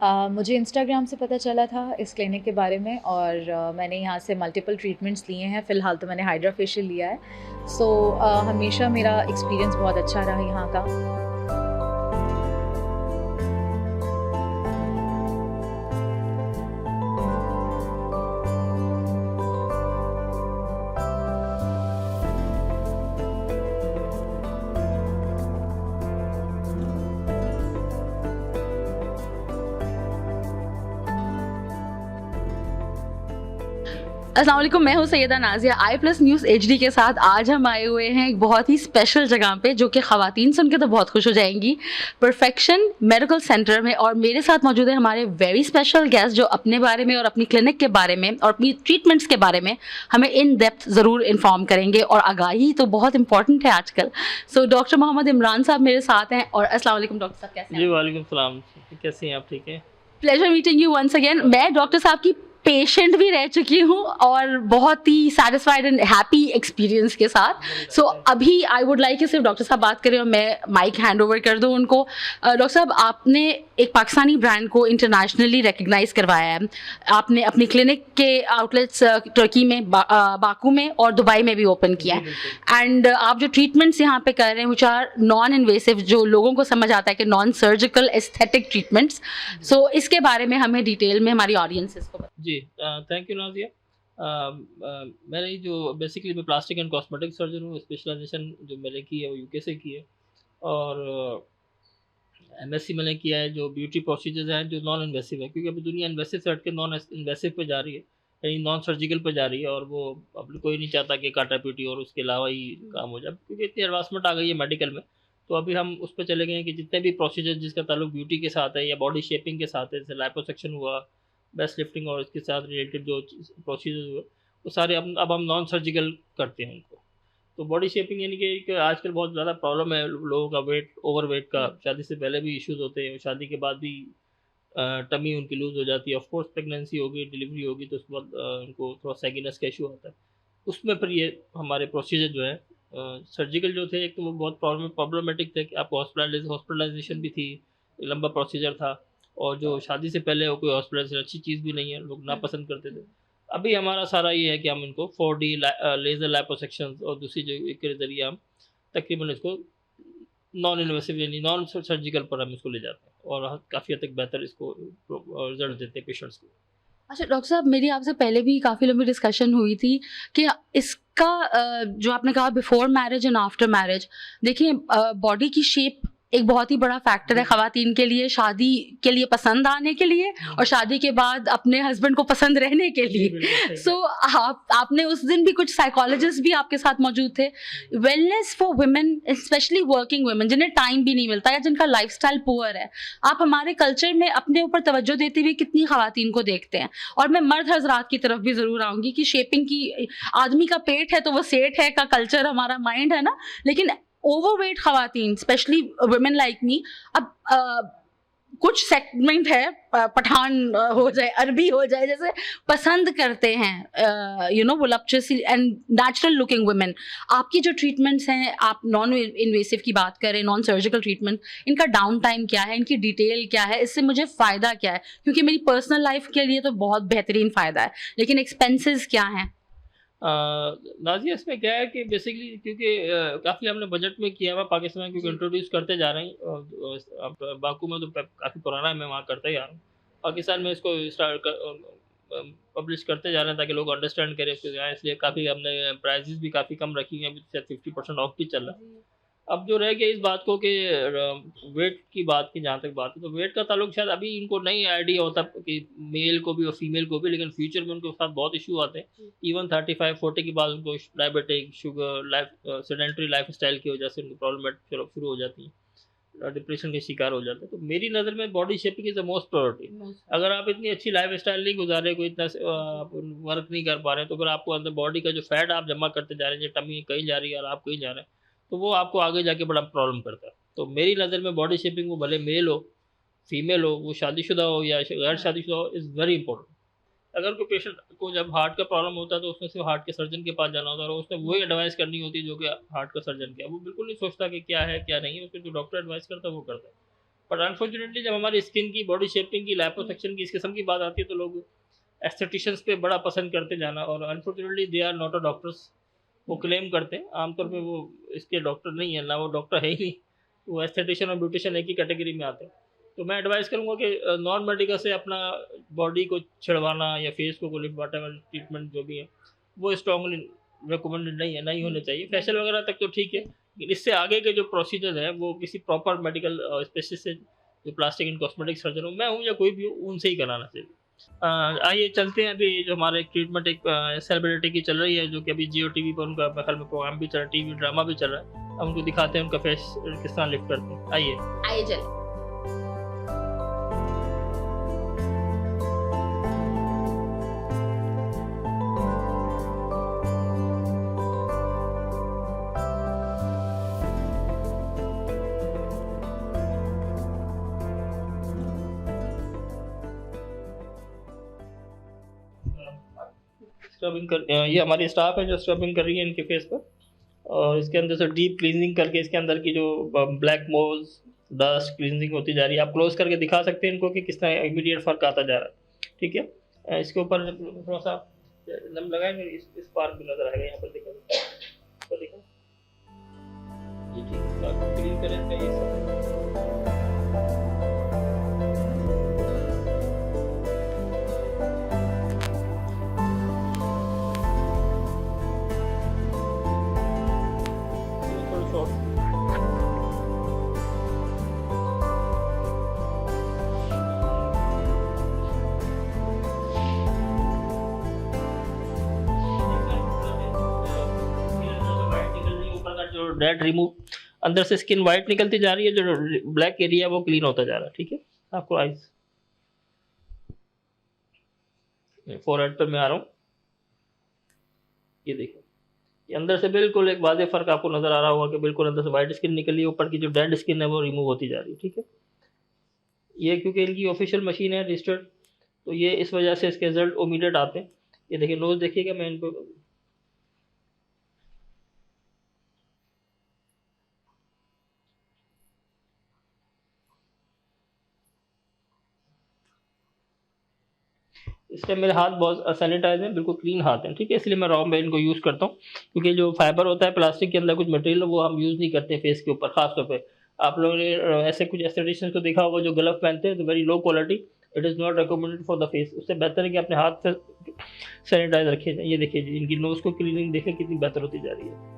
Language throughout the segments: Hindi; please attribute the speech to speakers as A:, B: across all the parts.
A: मुझे इंस्टाग्राम से पता चला था इस क्लिनिक के बारे में और मैंने यहाँ से मल्टीपल ट्रीटमेंट्स लिए हैं। फ़िलहाल तो मैंने हाइड्रा फेशियल लिया है। सो हमेशा मेरा एक्सपीरियंस बहुत अच्छा रहा यहाँ का।
B: अस्सलाम वालेकुम, मैं हूँ Sayeda Nazia. i+ news HD के साथ आज हम आए हुए हैं एक बहुत ही स्पेशल जगह पे, जो कि ख़वातीन सुन के तो बहुत खुश हो जाएंगी, परफेक्शन मेडिकल सेंटर में। और मेरे साथ मौजूद है हमारे वेरी स्पेशल गेस्ट, जो अपने बारे में और अपनी क्लिनिक के बारे में और अपनी ट्रीटमेंट्स के बारे में हमें इन डेप्थ ज़रूर इन्फॉर्म करेंगे। और आगाही तो बहुत इंपॉर्टेंट है आजकल। सो डॉक्टर मोहम्मद इमरान साहब मेरे साथ हैं। और अस्सलाम वालेकुम डॉक्टर साहब, कैसे हैं?
C: जी वालेकुम सलाम, कैसे हैं आप? ठीक है।
B: Pleasure meeting you once again. मैं डॉक्टर साहब की पेशेंट भी रह चुकी हूँ और बहुत ही सेटिस्फाइड एंड हैप्पी एक्सपीरियंस के साथ। सो अभी आई वुड लाइक कि सिर्फ डॉक्टर साहब बात करें और मैं माइक हैंड ओवर कर दूँ उनको। डॉक्टर साहब, आपने एक पाकिस्तानी ब्रांड को इंटरनेशनली रिकग्नाइज करवाया है। आपने अपनी क्लिनिक के आउटलेट्स तुर्की में, बाकू में और दुबई में भी ओपन किया है। एंड आप जो ट्रीटमेंट्स यहाँ पे कर रहे हैं विच आर नॉन इन्वेसिव, जो लोगों को समझ आता है कि नॉन सर्जिकल एस्थेटिक ट्रीटमेंट्स। सो इसके बारे में हमें डिटेल में हमारी ऑडियंसेस को
C: जी थैंक यू नाजिया। मैंने जो बेसिकली मैं प्लास्टिक एंड कॉस्मेटिक सर्जन हूँ। स्पेशलाइजेशन जो मैंने की है वो यूके से की है, और MSc मैंने किया है जो ब्यूटी प्रोसीजर्स हैं जो नॉन इन्वेसिव है, क्योंकि अभी दुनिया इन्वेसिव से हट के नॉन इन्वेसिव पे जा रही है, यानी नॉन सर्जिकल पे जा रही है। और वो अब कोई नहीं चाहता कि काटा पीटी और उसके अलावा ही काम हो जाए, क्योंकि इतनी एडवांसमेंट आ गई है मेडिकल में। तो अभी हम उस पर चले गए हैं कि जितने भी प्रोसीजर जिसका ताल्लुक ब्यूटी के साथ है या बॉडी शेपिंग के साथ है, जैसे लाइपोसक्शन हुआ, ब्रेस्ट लिफ्टिंग और इसके साथ रिलेटेड जो प्रोसीजर हुए, वो सारे अब हम नॉन सर्जिकल करते हैं उनको। तो बॉडी शेपिंग यानी कि आजकल बहुत ज़्यादा प्रॉब्लम है लोगों का, वेट, ओवर वेट का। शादी से पहले भी इश्यूज होते हैं और शादी के बाद भी टमी उनकी लूज़ हो जाती है। ऑफ कोर्स प्रेगनेंसी होगी, डिलीवरी होगी, तो उसके बाद उनको थोड़ा सैगिनेस का इशू आता है। उसमें फिर ये हमारे प्रोसीजर जो है सर्जिकल जो थे, एक तो वो बहुत प्रॉब्लमेटिक थे कि आपको हॉस्पिटलाइजेशन भी थी, लंबा प्रोसीजर था। और जो शादी से पहले हो कोई हॉस्पिटलाइजेशन अच्छी चीज़ भी नहीं है, लोग नापसंद करते थे। अभी हमारा सारा ये है कि हम इनको 4D लेज़र लाइपोसक्शन और दूसरी जो के ज़रिए हम तकरीबन इसको नॉन इन्वेसिव यानी नॉन सर्जिकल पर हम इसको ले जाते हैं, और काफ़ी हद तक बेहतर इसको रिजल्ट देते हैं पेशेंट्स को।
B: अच्छा डॉक्टर साहब, मेरी आपसे पहले भी काफ़ी लंबी डिस्कशन हुई थी कि इसका जो आपने कहा before marriage and after marriage, देखिए बॉडी की शेप एक बहुत ही बड़ा फैक्टर है ख़वातीन के लिए, शादी के लिए पसंद आने के लिए और शादी के बाद अपने हस्बैंड को पसंद रहने के लिए। सो आपने उस दिन भी कुछ साइकोलॉजिस्ट भी आपके साथ मौजूद थे। Wellness for women, specially working women जिन्हें टाइम भी नहीं मिलता या जिनका लाइफस्टाइल पुअर है, आप हमारे कल्चर में अपने ऊपर तवज्जो देते हुए कितनी ख़वातीन को देखते हैं? और मैं मर्द हजरात की तरफ भी ज़रूर आऊँगी कि शेपिंग की, आदमी का पेट है तो वो सेठ है का कल्चर हमारा माइंड है ना, लेकिन ओवरवेट खवातीन स्पेशली वुमेन लाइक मी, अब कुछ सेगमेंट है, पठान हो जाए, अरबी हो जाए, जैसे पसंद करते हैं you know voluptuous and natural looking women. आपकी जो ट्रीटमेंट्स हैं, आप नॉन इन्वेसिव की बात करें, नॉन सर्जिकल ट्रीटमेंट, इनका डाउन टाइम क्या है, इनकी डिटेल क्या है, इससे मुझे फ़ायदा क्या है? क्योंकि मेरी पर्सनल लाइफ के लिए तो बहुत बेहतरीन फ़ायदा है, लेकिन एक्सपेंसेस क्या हैं?
C: नाज़िया, इसमें क्या है कि बेसिकली क्योंकि काफ़ी हमने बजट में किया हुआ पाकिस्तान में, क्योंकि इंट्रोड्यूस करते जा रहे हैं। और अब बाकू में तो काफ़ी पुराना है, मैं वहाँ करता ही आ रहा हूँ। पाकिस्तान में इसको पब्लिश करते जा रहे हैं ताकि लोग अंडरस्टैंड करें इसको, इसलिए काफ़ी हमने प्राइजेस भी काफ़ी कम रखी हैं। अभी शायद 50% ऑफ भी चल रहा है। अब जो रह गया इस बात को कि वेट की बात की, जहाँ तक बात है, तो वेट का ताल्लुक शायद अभी इनको नहीं आइडिया होता कि मेल को भी और फीमेल को भी, लेकिन फ्यूचर में उनके साथ बहुत इशू आते हैं। इवन 35-40 के बाद उनको diabetic, sugar, sedentary life style की वजह से उनको प्रॉब्लम शुरू हो जाती है, डिप्रेशन के शिकार हो जाते हैं। तो मेरी नज़र में body shaping is the most priority. अगर आप इतनी अच्छी लाइफ स्टाइल नहीं गुजारे, कोई इतना आप वर्क नहीं कर पा रहे, तो फिर आपको अंदर बॉडी का जो फैट आप जमा करते जा रहे हैं, जो टमी कहीं जा रही है और आप कहीं जा रहे हैं, तो वो आपको आगे जाके बड़ा प्रॉब्लम करता है। तो मेरी नज़र में बॉडी शेपिंग, वो भले मेल हो, फीमेल हो, वो शादीशुदा हो या गैर शादीशुदा हो, इज़ वेरी इंपॉर्टेंट। अगर कोई पेशेंट को जब हार्ट का प्रॉब्लम होता है तो उसमें सिर्फ हार्ट के सर्जन के पास जाना होता है, और उसने वही एडवाइस करनी होती है जो कि हार्ट का सर्जन किया। वो बिल्कुल नहीं सोचता कि क्या है क्या नहीं है, उसको जो डॉक्टर एडवाइस करता है वो करता है। बट अनफॉर्चुनेटली जब हमारी स्किन की, बॉडी शेपिंग की, लिपोसक्शन की, इस किस्म की बात आती है तो लोग एस्थेटिशियंस पे बड़ा पसंद करते जाना, और unfortunately they are not a doctors. वो क्लेम करते हैं, आमतौर पे वो इसके डॉक्टर नहीं है, ना वो डॉक्टर है ही नहीं, वो एस्थेटिशियन और ब्यूटिशियन एक ही कैटेगरी में आते हैं। तो मैं एडवाइस करूँगा कि नॉन मेडिकल से अपना बॉडी को छिड़वाना या फेस को लिप वाटर ट्रीटमेंट जो भी है, वो स्ट्रांगली रिकमेंडेड नहीं है, नहीं होने चाहिए। फेशियल वगैरह तक तो ठीक है, लेकिन इससे आगे के जो प्रोसीजर है वो किसी प्रॉपर मेडिकल स्पेशलिस्ट से, जो प्लास्टिक एंड कॉस्मेटिक सर्जन हो, मैं हूँ या कोई भी हो, उनसे ही कराना चाहिए। आइए चलते हैं, अभी जो हमारे ट्रीटमेंट एक सेलिब्रिटी की चल रही है, जो कि अभी जियो टीवी पर उनका मेरे ख्याल में प्रोग्राम भी चल रहा है, टीवी ड्रामा भी चल रहा है। हम उनको दिखाते हैं उनका फेस किस तरह लिफ्ट करते हैं। आइए।
B: आइए चलिए।
C: स्क्रबिंग कर, ये हमारी स्टाफ है जो स्क्रबिंग कर रही है इनके फेस पर, और इसके अंदर से डीप क्लींजिंग करके इसके अंदर की जो ब्लैक मोल्स, डस्ट क्लींजिंग होती जा रही है। आप क्लोज करके दिखा सकते हैं इनको कि किस तरह इमीडिएट फ़र्क आता जा रहा है। ठीक है, इसके ऊपर थोड़ा सा लम लगाएंगे, इस पार भी नजर आएगा, यहाँ पर देखा, ऊपर देखा जी, ठीक है, क्लीन करें ये सब। थोड़ा शॉर्ट ऊपर का जो डेड रिमूव, अंदर से स्किन वाइट निकलती जा रही है, जो ब्लैक एरिया है वो क्लीन होता जा रहा है। ठीक है, आपको आइज फोरहेड पर मैं आ रहा हूँ, ये देखो, ये अंदर से बिल्कुल एक वाज़ेह फ़र्क आपको नज़र आ रहा होगा कि बिल्कुल अंदर से वाइट स्किन निकली है, ऊपर की जो डेड स्किन है वो रिमूव होती जा रही है। ठीक है, ये क्योंकि इनकी ऑफिशियल मशीन है रजिस्टर्ड, तो ये इस वजह से इसके रिजल्ट इमीडिएट आते हैं। ये देखिए, नोज देखिएगा, मैं इनको इस टाइम मेरे हाथ बहुत सैनिटाइज हैं, बिल्कुल क्लीन हाथ हैं। ठीक है, इसलिए मैं रॉ में इनको यूज़ करता हूँ, क्योंकि जो फाइबर होता है प्लास्टिक के अंदर कुछ मटेरियल, वो हम यूज़ नहीं करते फेस के ऊपर खास तौर पे। आप लोगों ने ऐसे कुछ एस्थेटिशियंस को देखा होगा जो ग्लव पहनते हैं, तो very low quality, it is not recommended for the face. उससे बेहतर है कि अपने हाथ से सैनिटाइज रखे जाए। ये देखिए जी, इनकी नोज़ को क्लीनिंग देखें कितनी बेहतर होती जा रही है।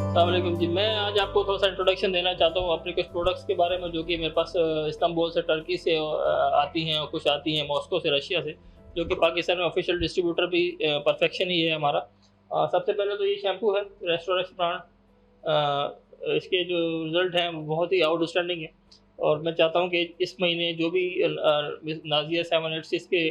C: अस्सलामुअलैकुम जी, मैं आज आपको थोड़ा सा इंट्रोडक्शन देना चाहता हूँ अपने कुछ प्रोडक्ट्स के बारे में, जो कि मेरे पास इस्तांबुल से, टर्की से आती हैं, और कुछ आती हैं मॉस्को से, रशिया से, जो कि पाकिस्तान में ऑफिशियल डिस्ट्रीब्यूटर भी परफेक्शन ही है हमारा। सबसे पहले तो ये शैम्पू है रेस्टोरेक्स ब्रांड। इसके जो रिज़ल्ट हैं वो बहुत ही आउटस्टैंडिंग है, और मैं चाहता हूँ कि इस महीने जो भी नाजिया 786 के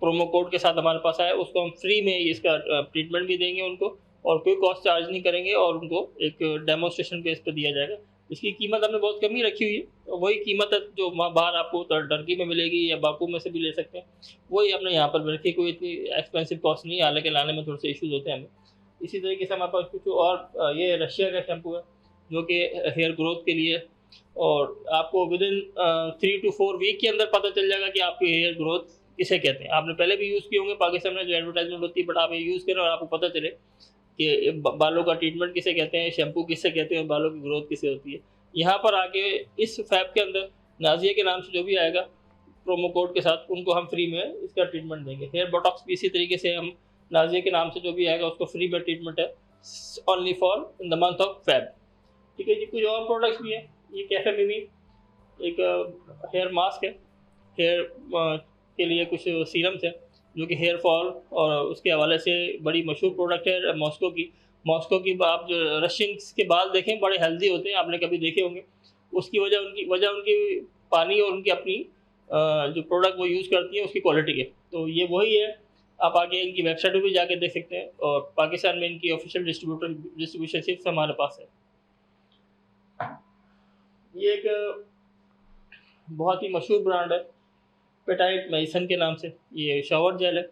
C: प्रोमो कोड के साथ हमारे पास आए, उसको हम फ्री में इसका ट्रीटमेंट भी देंगे उनको, और कोई कॉस्ट चार्ज नहीं करेंगे, और उनको एक डेमोस्ट्रेशन बेस पे दिया जाएगा। इसकी कीमत हमने बहुत कम ही रखी हुई है, और वही कीमत है जो बाहर आपको टर्की में मिलेगी या बाकू में से भी ले सकते हैं, वही हमने यहाँ पर भी रखी। कोई इतनी एक्सपेंसिव कॉस्ट नहीं है, हालांकि लाने में थोड़े से इशूज़ होते हैं हमें। इसी तरीके से हमारे पास कुछ और, ये रशिया का शैम्पू है जो कि हेयर ग्रोथ के लिए, और आपको विद इन 3 to 4 वीक के अंदर पता चल जाएगा कि आपकी हेयर ग्रोथ किसे कहते हैं। आपने पहले भी यूज़ किए होंगे, पाकिस्तान में जो एडवर्टाइजमेंट होती है, बट आप ये यूज़ करें और आपको पता चले कि बालों का ट्रीटमेंट किसे कहते हैं, शैम्पू किसे कहते हैं, बालों की ग्रोथ किसे होती है। यहाँ पर आके इस फैब के अंदर नाजिया के नाम से जो भी आएगा प्रोमो कोड के साथ, उनको हम फ्री में इसका ट्रीटमेंट देंगे। हेयर बोटॉक्स भी इसी तरीके से हम नाजिया के नाम से जो भी आएगा उसको फ्री में ट्रीटमेंट है, only for in the month of Feb. ठीक है जी, कुछ और प्रोडक्ट्स भी हैं। ये कैफे मिमी एक हेयर मास्क है, हेयर के लिए कुछ सीरम्स हैं जो कि हेयर फॉल और उसके हवाले से बड़ी मशहूर प्रोडक्ट है मॉस्को की। आप जो रशियंस के बाल देखें बड़े हेल्दी होते हैं, आपने कभी देखे होंगे। उसकी वजह उनकी पानी और उनकी अपनी जो प्रोडक्ट वो यूज़ करती हैं उसकी क्वालिटी है। तो ये वही है, आप आगे इनकी वेबसाइट पर भी जाके देख सकते हैं, और पाकिस्तान में इनकी ऑफिशियल डिस्ट्रीब्यूशन सिर्फ हमारे पास है। ये एक बहुत ही मशहूर ब्रांड है पेटाइट मेसन के नाम से ये शावर जेल है।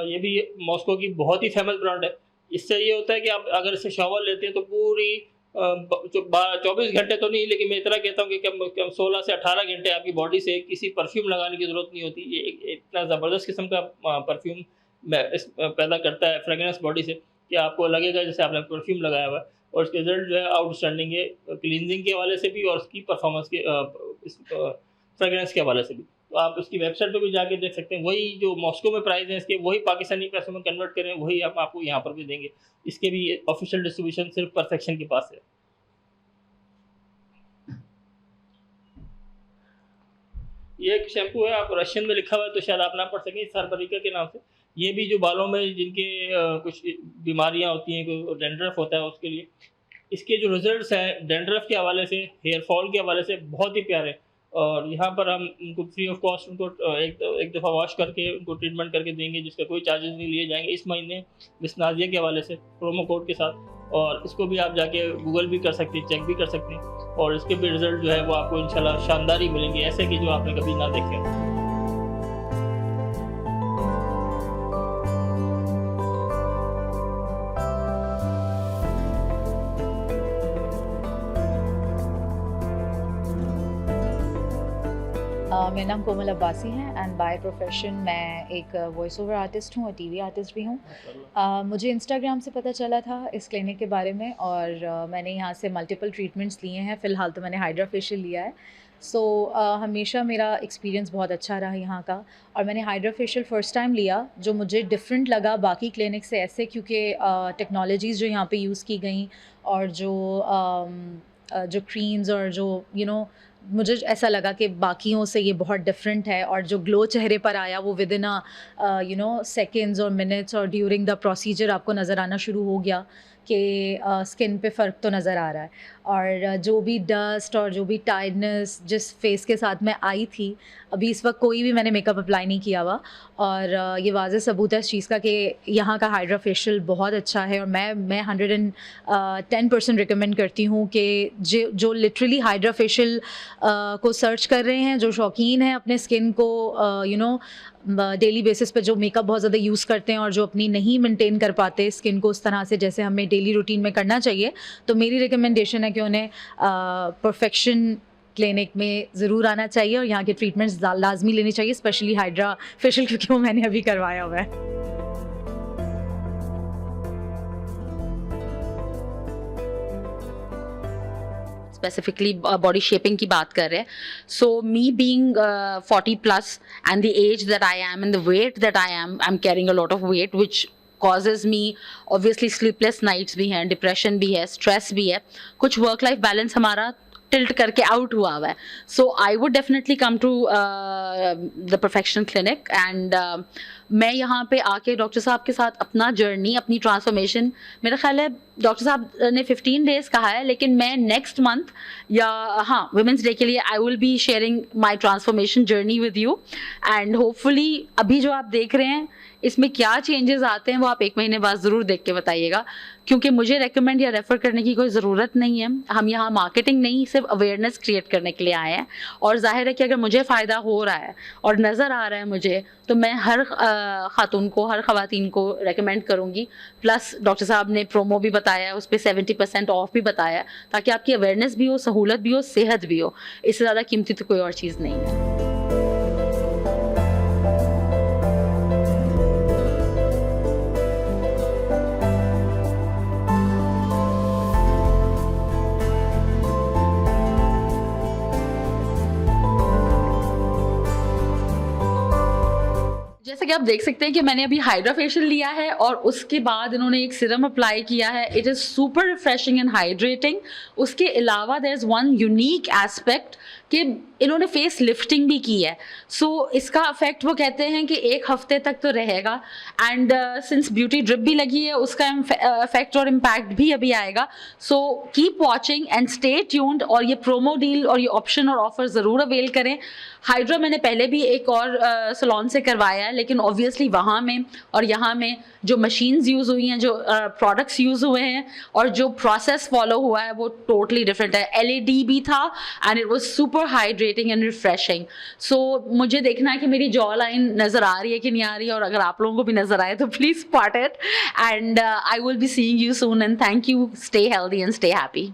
C: ये भी मॉस्को की बहुत ही फेमस ब्रांड है। इससे ये होता है कि आप अगर इससे शावर लेते हैं तो पूरी 24 घंटे तो नहीं, लेकिन मैं इतना कहता हूँ कि कम 16 से 18 घंटे आपकी बॉडी से किसी परफ्यूम लगाने की ज़रूरत नहीं होती। ये इतना ज़बरदस्त किस्म का परफ्यूम पैदा करता है, फ्रेगनेंस बॉडी से, कि आपको लगेगा जैसे आपने परफ्यूम लगाया हुआ है। और इसके रिजल्ट जो है आउटस्टैंडिंग है, क्लींजिंग के हवाले से भी और उसकी परफॉर्मेंस के फ्रेगनेंस के हवाले से भी। तो आप उसकी वेबसाइट पे भी जाके देख सकते हैं। वही जो मॉस्को में प्राइस है इसके, वही पाकिस्तानी पैसों में कन्वर्ट करें, वही हम आपको यहाँ पर भी देंगे। इसके भी ऑफिशियल डिस्ट्रीब्यूशन सिर्फ परफेक्शन के पास है। ये एक शैम्पू है, आप रशियन में लिखा हुआ है तो शायद आप ना पढ़ सकें, सारबरिका के नाम से। ये भी जो बालों में जिनके कुछ बीमारियां होती हैं, कोई डेंड्रफ होता है, उसके लिए इसके जो रिजल्ट्स हैं डेंड्रफ के हवाले से, हेयर फॉल के हवाले से बहुत ही प्यारे। और यहाँ पर हम उनको फ्री ऑफ कॉस्ट उनको एक दफ़ा वॉश करके उनको ट्रीटमेंट करके देंगे, जिसका कोई चार्जेस नहीं लिए जाएंगे इस महीने बिस्नाजिया के हवाले से प्रोमो कोड के साथ। और इसको भी आप जाके गूगल भी कर सकते हैं, चेक भी कर सकते हैं, और इसके भी रिजल्ट जो है वो आपको इंशाल्लाह शानदार ही मिलेंगे, ऐसे कि जो आपने कभी ना देखे हों।
A: मेरा नाम कोमल अब्बासी है एंड बाय प्रोफेशन मैं एक वॉइस ओवर आर्टिस्ट हूँ और टीवी आर्टिस्ट भी हूँ। मुझे इंस्टाग्राम से पता चला था इस क्लिनिक के बारे में, और मैंने यहाँ से मल्टीपल ट्रीटमेंट्स लिए हैं। फ़िलहाल तो मैंने हाइड्रा फेशियल लिया है। हमेशा मेरा एक्सपीरियंस बहुत अच्छा रहा यहाँ का। और मैंने हाइड्रा फेशियल फ़र्स्ट टाइम लिया, जो मुझे डिफरेंट लगा बाकी क्लिनिक से, ऐसे क्योंकि टेक्नोलॉजीज़ जो यहाँ पे यूज़ की गई और जो क्रीम्स और जो मुझे ऐसा लगा कि बाकियों से ये बहुत डिफरेंट है। और जो ग्लो चेहरे पर आया वो विद इन सेकेंड्स और मिनट्स और ड्यूरिंग द प्रोसीजर आपको नज़र आना शुरू हो गया कि स्किन पे फ़र्क तो नज़र आ रहा है। और जो भी डस्ट और जो भी टायर्डनेस जिस फेस के साथ में आई थी, अभी इस वक्त कोई भी मैंने मेकअप अप्लाई नहीं किया हुआ। और ये वाज़ेह सबूत है इस चीज़ का कि यहाँ का हाइड्रा फेशियल बहुत अच्छा है। और मैं 110% रिकमेंड करती हूँ कि जो लिटरली हाइड्रा फेशियल को सर्च कर रहे हैं, जो शौकीन हैं अपने स्किन को डेली बेसिस पे, जो मेकअप बहुत ज़्यादा यूज़ करते हैं और जो अपनी नहीं मेंटेन कर पाते स्किन को उस तरह से जैसे हमें डेली रूटीन में करना चाहिए, तो मेरी रिकमेंडेशन है कि उन्हें परफेक्शन क्लिनिक में ज़रूर आना चाहिए और यहाँ के ट्रीटमेंट्स लाजमी लेनी चाहिए, स्पेशली हाइड्रा फेशियल, क्योंकि वो मैंने अभी करवाया हुआ है।
B: स्पेसिफिकली बॉडी शेपिंग की बात कर रहे हैं। So me being 40 plus and the age that I am and the weight that I am carrying a lot of weight which causes me obviously sleepless nights भी हैं, डिप्रेशन भी है, स्ट्रेस भी है, कुछ वर्क लाइफ बैलेंस हमारा टिल्ट करके आउट हुआ हुआ है। So I would definitely come to the perfection clinic and मैं यहाँ पे आके डॉक्टर साहब के साथ अपना जर्नी, अपनी ट्रांसफॉर्मेशन, मेरा ख्याल है डॉक्टर साहब ने 15 डेज़ कहा है, लेकिन मैं नेक्स्ट मंथ या हाँ वुमेंस डे के लिए I will be sharing my transformation journey with you. And hopefully अभी जो आप देख रहे हैं इसमें क्या चेंजेस आते हैं वो आप 1 महीने बाद ज़रूर देख के बताइएगा, क्योंकि मुझे रेकमेंड या रेफ़र करने की कोई ज़रूरत नहीं है। हम यहाँ मार्केटिंग नहीं, सिर्फ अवेयरनेस क्रिएट करने के लिए आए हैं। और जाहिर है कि अगर मुझे फ़ायदा हो रहा है और नज़र आ रहा है मुझे, तो मैं हर ख़ातून को, हर ख़वातीन को रेकमेंड करूँगी। प्लस डॉक्टर साहब ने प्रोमो भी बताया, उस पर 70% ऑफ भी बताया, ताकि आपकी अवेयरनेस भी हो, सहूलत भी हो, सेहत भी हो। इससे ज़्यादा कीमती तो कोई और चीज़ नहीं है। जैसे कि आप देख सकते हैं कि मैंने अभी हाइड्रा फेशियल लिया है और उसके बाद इन्होंने एक सीरम अप्लाई किया है। It is super refreshing and hydrating. उसके अलावा there is one unique aspect कि इन्होंने फेस लिफ्टिंग भी की है। सो इसका इफेक्ट वो कहते हैं कि 1 हफ्ते तक तो रहेगा। एंड सिंस ब्यूटी ड्रिप भी लगी है, उसका इफेक्ट और इम्पैक्ट भी अभी आएगा। So keep watching and stay tuned. और ये प्रोमो डील और ये ऑप्शन और ऑफर ज़रूर अवेल करें। हाइड्रा मैंने पहले भी एक और सलोन से करवाया है, लेकिन ऑब्वियसली वहाँ में और यहाँ में जो मशीन्स यूज़ हुई हैं, जो प्रोडक्ट्स यूज़ हुए हैं और जो प्रोसेस फॉलो हुआ है वो टोटली डिफरेंट है। LED भी था and it was super super hydrating and refreshing. So मुझे देखना है कि मेरी जॉ लाइन नज़र आ रही है कि नहीं आ रही है, और अगर आप लोगों को भी नज़र आए तो please spot it. And I will be seeing you soon, and thank you. Stay healthy and stay happy.